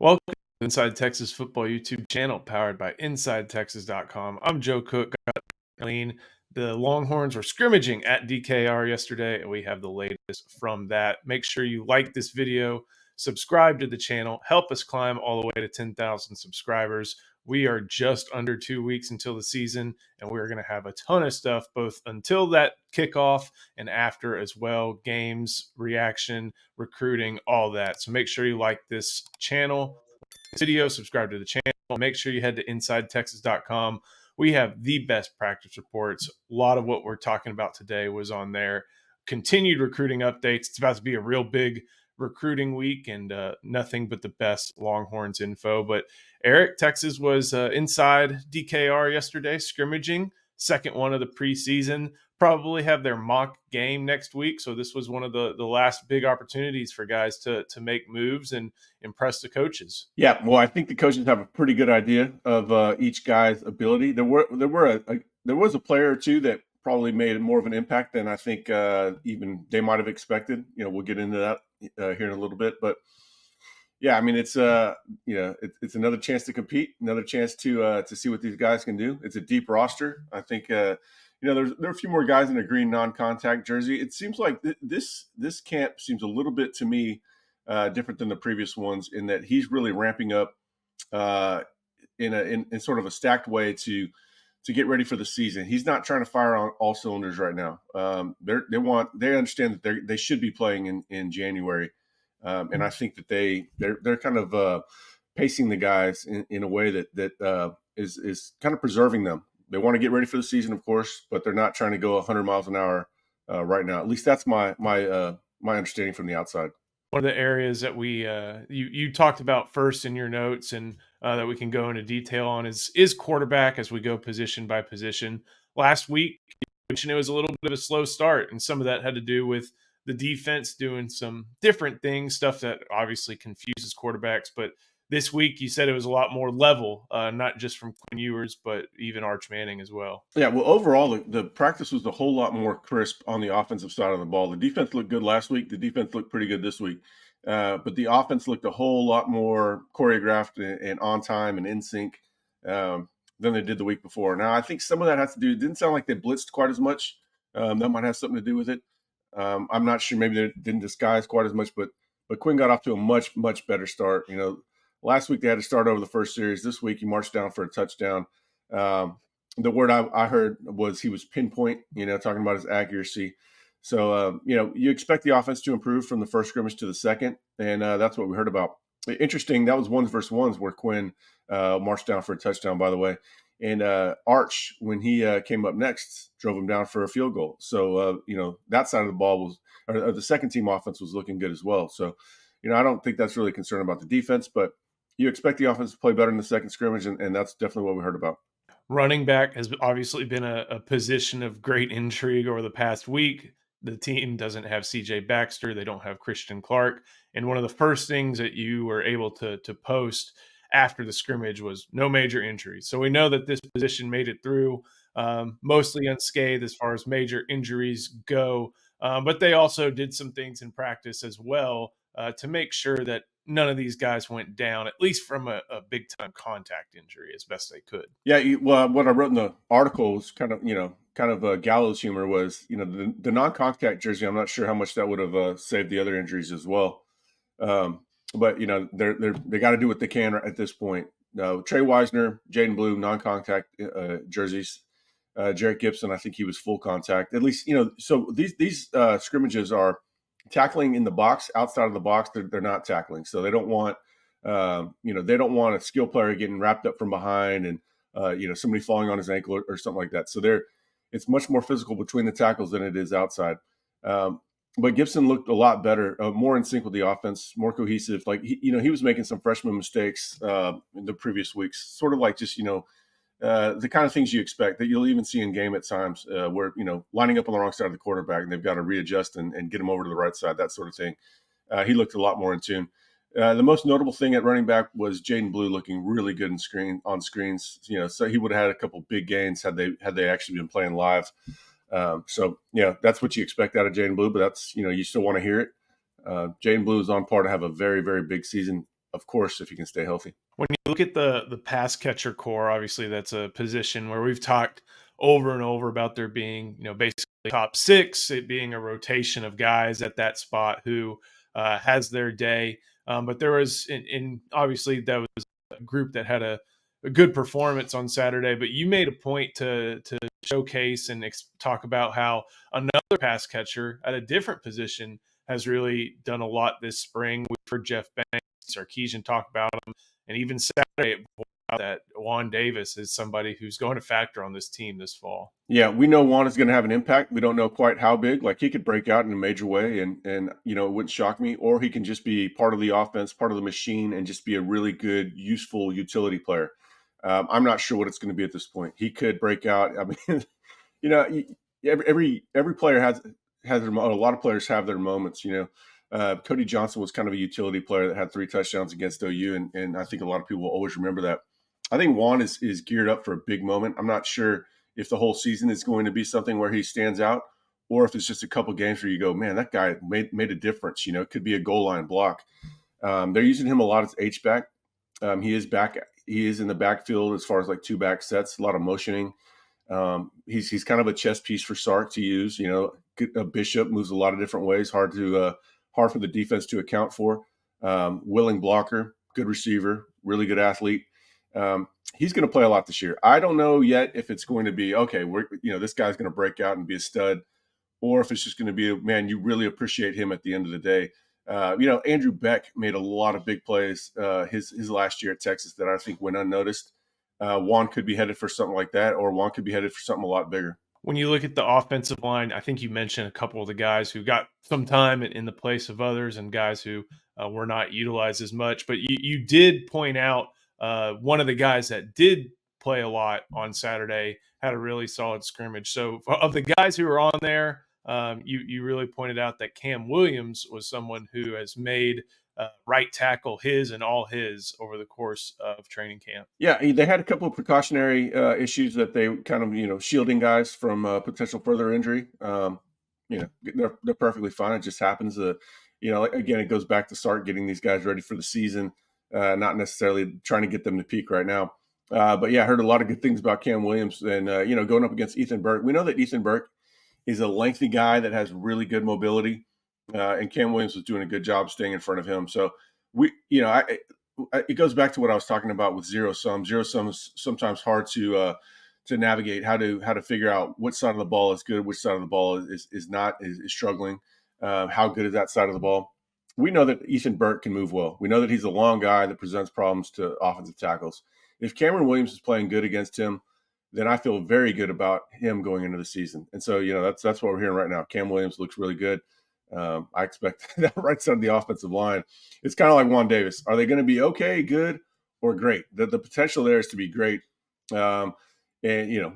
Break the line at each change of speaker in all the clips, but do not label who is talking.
Welcome to the Inside Texas Football YouTube channel powered by InsideTexas.com. I'm Joe Cook. The Longhorns were scrimmaging at DKR yesterday, and we have the latest from that. Make sure you like this video, subscribe to the channel, help us climb all the way to 10,000 subscribers. We are just under 2 weeks until the season, and we're going to have a ton of stuff both until that kickoff and after as well. Games, reaction, recruiting, all that. So make sure you like this channel, this video, subscribe to the channel. Make sure you head to InsideTexas.com. We have the best practice reports. A lot of what we're talking about today was on there. Continued recruiting updates. It's about to be a real big recruiting week, and nothing but the best Longhorns info. But Eric, Texas was inside DKR yesterday, scrimmaging, second one of the preseason. Probably have their mock game next week. So this was one of the last big opportunities for guys to make moves and impress the coaches.
Yeah, well, I think the coaches have a pretty good idea of each guy's ability. There was a player or two that probably made more of an impact than I think even they might have expected. We'll get into that here in a little bit, but yeah, I mean it's it's another chance to compete, another chance to see what these guys can do. It's a deep roster. I think there are a few more guys in a green non-contact jersey. It seems like this camp seems a little bit to me different than the previous ones in that he's really ramping up in sort of a stacked way to get ready for the season. He's not trying to fire on all cylinders right now. They understand that they should be playing in January, and I think that they're kind of pacing the guys in a way that is kind of preserving them. They want to get ready for the season, of course, but they're not trying to go 100 miles an hour right now. At least that's my understanding from the outside.
One of the areas that you talked about first in your notes and that we can go into detail on is quarterback as we go position by position. Last week, it was a little bit of a slow start, and some of that had to do with the defense doing some different things, stuff that obviously confuses quarterbacks. But this week, you said it was a lot more level, not just from Quinn Ewers, but even Arch Manning as well.
Yeah, well, overall, the practice was a whole lot more crisp on the offensive side of the ball. The defense looked good last week. The defense looked pretty good this week. But the offense looked a whole lot more choreographed and on time and in sync than they did the week before. Now, I think some of that has to do – it didn't sound like they blitzed quite as much. That might have something to do with it. I'm not sure. Maybe they didn't disguise quite as much. But Quinn got off to a much, much better start. Last week they had to start over the first series. This week he marched down for a touchdown. The word I heard was he was pinpoint, talking about his accuracy. So, you expect the offense to improve from the first scrimmage to the second, and that's what we heard about. Interesting, that was ones versus ones where Quinn marched down for a touchdown, by the way. And Arch, when he came up next, drove him down for a field goal. So, that side of the ball or the second team offense was looking good as well. So, I don't think that's really concerned about the defense, but you expect the offense to play better in the second scrimmage, and that's definitely what we heard about.
Running back has obviously been a position of great intrigue over the past week. The team doesn't have CJ Baxter. They don't have Christian Clark. And one of the first things that you were able to post after the scrimmage was no major injuries. So we know that this position made it through mostly unscathed as far as major injuries go. But they also did some things in practice as well to make sure that none of these guys went down, at least from a big-time contact injury, as best they could.
Yeah, well, what I wrote in the article was kind of gallows humor was, the non-contact jersey. I'm not sure how much that would have saved the other injuries as well. But they got to do what they can at this point. Trey Wisner, Jaden Blue, non-contact jerseys. Jarrett Gibson, I think he was full contact. At least, so these scrimmages are tackling in the box. Outside of the box, they're not tackling. So they don't want, they don't want a skill player getting wrapped up from behind and somebody falling on his ankle or something like that. So it's much more physical between the tackles than it is outside. But Gibson looked a lot better, more in sync with the offense, more cohesive. Like he was making some freshman mistakes in the previous weeks, sort of like just the kind of things you expect that you'll even see in game at times where, lining up on the wrong side of the quarterback and they've got to readjust and get him over to the right side, that sort of thing. He looked a lot more in tune. The most notable thing at running back was Jaden Blue looking really good on screens. So he would have had a couple big gains had they actually been playing live. So that's what you expect out of Jaden Blue, but that's, you still want to hear it. Jaden Blue is on par to have a very, very big season. of course, if he can stay healthy.
When you look at the pass catcher core, obviously that's a position where we've talked over and over about there being, basically top six, it being a rotation of guys at that spot who has their day. But there was, obviously that was a group that had a good performance on Saturday. But you made a point to showcase and talk about how another pass catcher at a different position has really done a lot this spring. We've heard Jeff Banks, Sarkisian talk about him. And even Saturday, that Juan Davis is somebody who's going to factor on this team this fall.
Yeah, we know Juan is going to have an impact. We don't know quite how big. Like, he could break out in a major way, and it wouldn't shock me. Or he can just be part of the offense, part of the machine, and just be a really good, useful utility player. I'm not sure what it's going to be at this point. He could break out. I mean, every player has their. A lot of players have their moments. Cody Johnson was kind of a utility player that had 3 touchdowns against OU, and I think a lot of people will always remember that. I think Juan is geared up for a big moment. I'm not sure if the whole season is going to be something where he stands out, or if it's just a couple games where you go, man, that guy made a difference. It could be a goal line block. They're using him a lot as H-back. He is back. He is in the backfield as far as like 2-back sets, a lot of motioning. He's kind of a chess piece for Sark to use. A Bishop moves a lot of different ways, hard for the defense to account for. Willing blocker, good receiver, really good athlete. He's going to play a lot this year. I don't know yet if it's going to be, okay, this guy's going to break out and be a stud, or if it's just going to be, man, you really appreciate him at the end of the day. Andrew Beck made a lot of big plays his last year at Texas that I think went unnoticed. Juan could be headed for something like that, or Juan could be headed for something a lot bigger.
When you look at the offensive line, I think you mentioned a couple of the guys who got some time in the place of others and guys who were not utilized as much. But you did point out one of the guys that did play a lot on Saturday had a really solid scrimmage. So of the guys who were on there, you really pointed out that Cam Williams was someone who has made right tackle his and all his over the course of training camp.
Yeah, they had a couple of precautionary issues that they kind of, shielding guys from potential further injury. They're perfectly fine. It just happens. Again, it goes back to Sark getting these guys ready for the season, not necessarily trying to get them to peak right now. But yeah, I heard a lot of good things about Cam Williams and, going up against Ethan Burke. We know that Ethan Burke is a lengthy guy that has really good mobility. And Cam Williams was doing a good job staying in front of him. So it goes back to what I was talking about with zero sum. Zero sum is sometimes hard to navigate how to figure out which side of the ball is good, which side of the ball is struggling. How good is that side of the ball? We know that Ethan Burke can move well. We know that he's a long guy that presents problems to offensive tackles. If Cameron Williams is playing good against him, then I feel very good about him going into the season. And so, that's what we're hearing right now. Cam Williams looks really good. I expect that right side of the offensive line. It's kind of like Juan Davis. Are they going to be okay, good, or great? The potential there is to be great. And,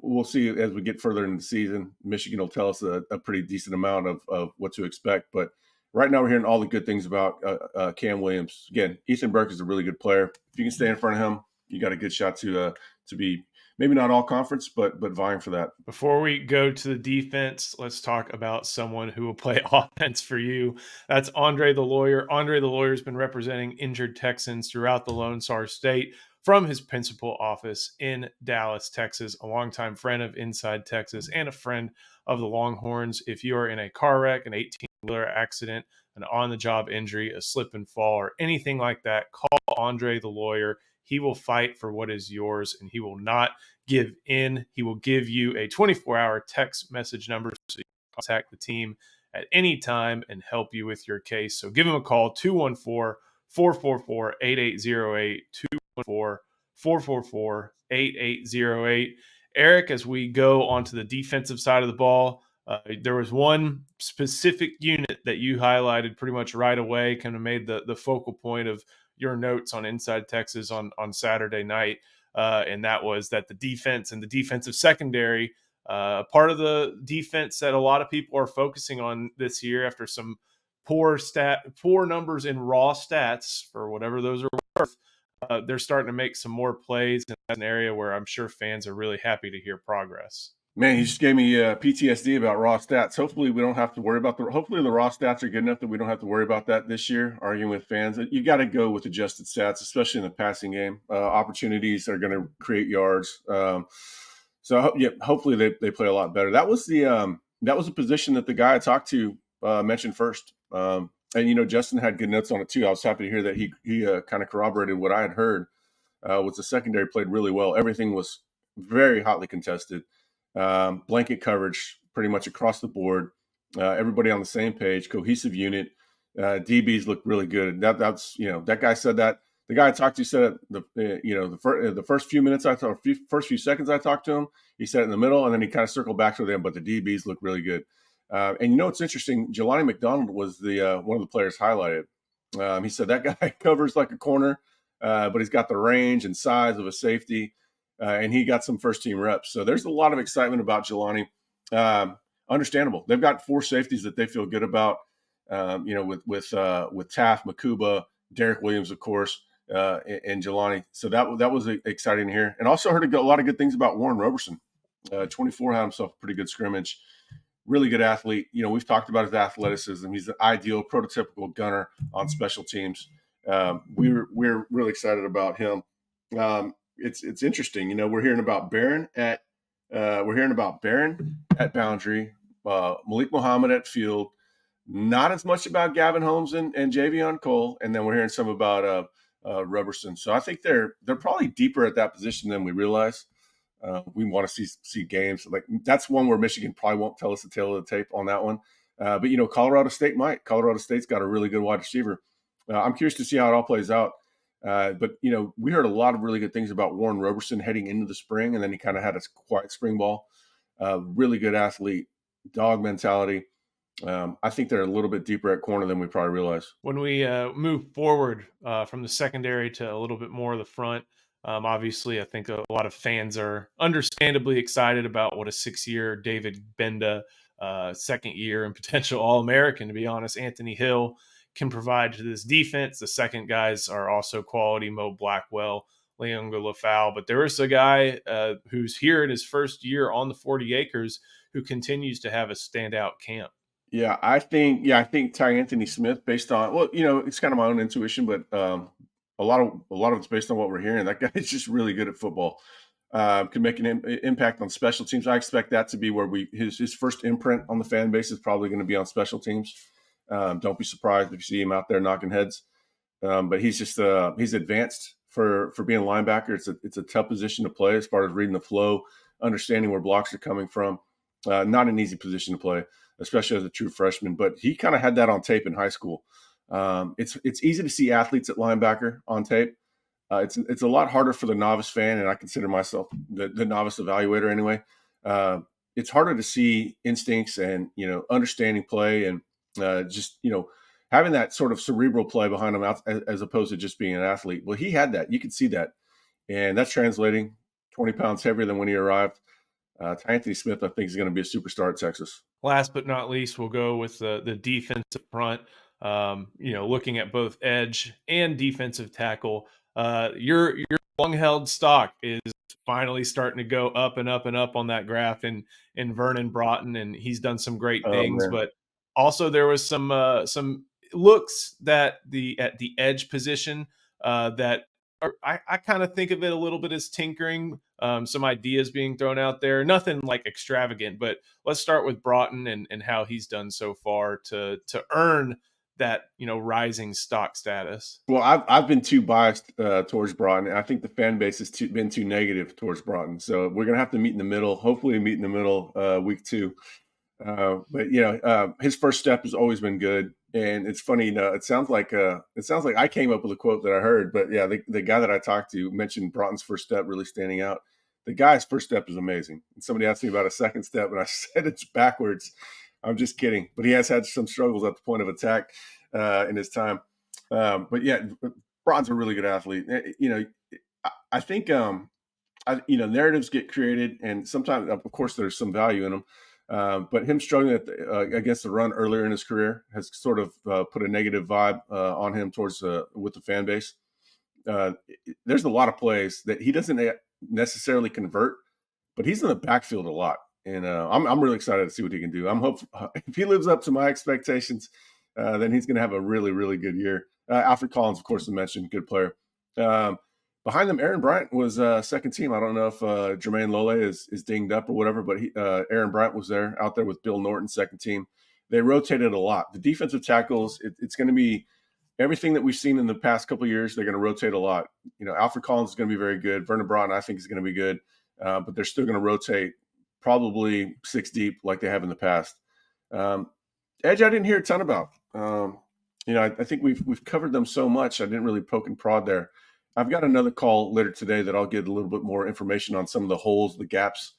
we'll see as we get further into the season. Michigan will tell us a pretty decent amount of what to expect. But right now we're hearing all the good things about Cam Williams. Again, Ethan Burke is a really good player. If you can stay in front of him, you got a good shot to be maybe not all conference, but vying for that.
Before we go to the defense, let's talk about someone who will play offense for you. That's Andre the Lawyer. Andre the Lawyer has been representing injured Texans throughout the Lone Star State from his principal office in Dallas, Texas, a longtime friend of Inside Texas and a friend of the Longhorns. If you are in a car wreck, an 18-wheeler accident, an on-the-job injury, a slip and fall, or anything like that, call Andre the Lawyer. He will fight for what is yours, and he will not give in. He will give you a 24-hour text message number so you can contact the team at any time and help you with your case. So give him a call, 214-444-8808, 214-444-8808. Eric, as we go on to the defensive side of the ball, there was one specific unit that you highlighted pretty much right away, kind of made the focal point of your notes on Inside Texas on Saturday night. And that was that the defense and the defensive secondary, part of the defense that a lot of people are focusing on this year after some poor numbers in raw stats, for whatever those are worth, they're starting to make some more plays. And that's an area where I'm sure fans are really happy to hear progress.
Man, he just gave me PTSD about raw stats. Hopefully, we don't have to worry about hopefully, the raw stats are good enough that we don't have to worry about that this year. Arguing with fans, you got to go with adjusted stats, especially in the passing game. Opportunities are going to create yards. Hopefully they play a lot better. That was the position that the guy I talked to mentioned first. And Justin had good notes on it too. I was happy to hear that he kind of corroborated what I had heard. Was the secondary played really well. Everything was very hotly contested. Blanket coverage pretty much across the board. Everybody on the same page, cohesive unit. DBs look really good. That's that guy said that. The guy I talked to said the first few minutes first few seconds I talked to him, he said it in the middle, and then he kind of circled back to them. But the DBs look really good. And it's interesting. Jelani McDonald was the one of the players highlighted. He said that guy covers like a corner, but he's got the range and size of a safety. And he got some first-team reps. So there's a lot of excitement about Jelani. Understandable. They've got 4 safeties that they feel good about, with Taft, Makuba, Derek Williams, of course, and Jelani. So that was exciting to hear. And also heard a lot of good things about Warren Roberson. 24 had himself a pretty good scrimmage. Really good athlete. We've talked about his athleticism. He's an ideal, prototypical gunner on special teams. We're really excited about him. It's interesting. We're hearing about Barron at boundary, Malik Muhammad at field. Not as much about Gavin Holmes and Javion Cole, and then we're hearing some about Roberson. So I think they're probably deeper at that position than we realize. We want to see games like that's one where Michigan probably won't tell us the tale of the tape on that one. But Colorado State might. Colorado State's got a really good wide receiver. I'm curious to see how it all plays out. But we heard a lot of really good things about Warren Roberson heading into the spring, and then he kind of had a quiet spring ball. Really good athlete, dog mentality. I think they're a little bit deeper at corner than we probably realize.
When we move forward from the secondary to a little bit more of the front, obviously I think a lot of fans are understandably excited about what a 6-year David Benda, second year and potential All-American, to be honest, Anthony Hill, can provide to this defense. The second guys are also quality: Mo Blackwell, Leonga Lafau. But there is a guy who's here in his first year on the 40 acres who continues to have a standout camp.
Yeah, I think Tyanthony Smith, based on it's kind of my own intuition, but a lot of it's based on what we're hearing. That guy is just really good at football. Can make an impact on special teams. I expect that to be where his first imprint on the fan base is probably going to be on special teams. Don't be surprised if you see him out there knocking heads. But he's just he's advanced for being a linebacker. It's a tough position to play as far as reading the flow, understanding where blocks are coming from. Not an easy position to play, especially as a true freshman. But he kind of had that on tape in high school. It's easy to see athletes at linebacker on tape. It's a lot harder for the novice fan, and I consider myself the novice evaluator anyway. It's harder to see instincts and understanding play and just having that sort of cerebral play behind him as opposed to just being an athlete. Well, he had that. You could see that, and that's translating. 20 pounds heavier than when he arrived. Tyanthony Smith, I think, is going to be a superstar at Texas.
Last but not least, we'll go with the defensive front. Looking at both edge and defensive tackle, your long-held stock is finally starting to go up and up and up on that graph in Vernon Broughton, and he's done some great things.
Man.
But also there was some looks at the edge position that I kind of think of it a little bit as tinkering, some ideas being thrown out there. Nothing like extravagant, but let's start with Broughton and how he's done so far to earn that rising stock status.
Well, I've been too biased towards Broughton. I think the fan base has been too negative towards Broughton. So we're gonna have to meet in the middle. Hopefully, meet in the middle week 2. But his first step has always been good, and it's funny. It sounds like I came up with a quote that I heard, but yeah, the guy that I talked to mentioned Broughton's first step really standing out. The guy's first step is amazing. And somebody asked me about a second step, and I said it's backwards. I'm just kidding, but he has had some struggles at the point of attack in his time. But yeah, Broughton's a really good athlete. I think narratives get created, and sometimes, of course, there's some value in them. But him struggling against the run earlier in his career has sort of put a negative vibe on him towards with the fan base. There's a lot of plays that he doesn't necessarily convert, but he's in the backfield a lot. And I'm really excited to see what he can do. I'm hopeful if he lives up to my expectations, then he's going to have a really, really good year. Alfred Collins, of course, I mentioned, good player. Behind them, Aaron Bryant was second team. I don't know if Jermaine Lole is dinged up or whatever, but Aaron Bryant was there out there with Bill Norton, second team. They rotated a lot. The defensive tackles, it's going to be everything that we've seen in the past couple of years. They're going to rotate a lot. Alfred Collins is going to be very good. Vernon Broughton, I think, is going to be good, but they're still going to rotate probably 6 deep like they have in the past. Edge, I didn't hear a ton about. I think we've covered them so much. I didn't really poke and prod there. I've got another call later today that I'll get a little bit more information on some of the holes, the gaps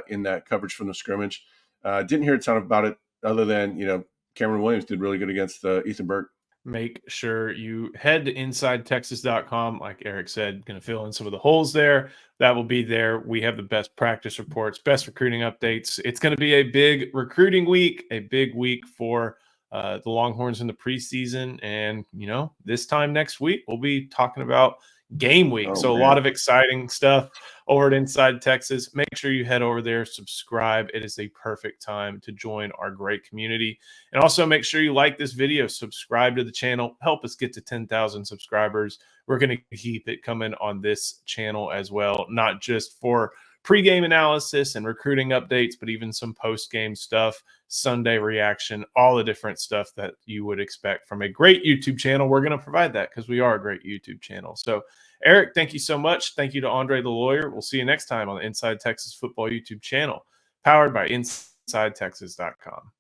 in that coverage from the scrimmage. Didn't hear a ton about it other than, Cameron Williams did really good against Ethan Burke.
Make sure you head to InsideTexas.com. Like Eric said, going to fill in some of the holes there. That will be there. We have the best practice reports, best recruiting updates. It's going to be a big recruiting week, a big week for the Longhorns in the preseason. And, this time next week, we'll be talking about game week. A lot of exciting stuff over at Inside Texas. Make sure you head over there, subscribe. It is a perfect time to join our great community. And also make sure you like this video, subscribe to the channel, help us get to 10,000 subscribers. We're going to keep it coming on this channel as well, not just for pregame analysis and recruiting updates, but even some post-game stuff, Sunday reaction, all the different stuff that you would expect from a great YouTube channel. We're going to provide that because we are a great YouTube channel. So, Eric, thank you so much. Thank you to Andre the Lawyer. We'll see you next time on the Inside Texas Football YouTube channel, powered by InsideTexas.com.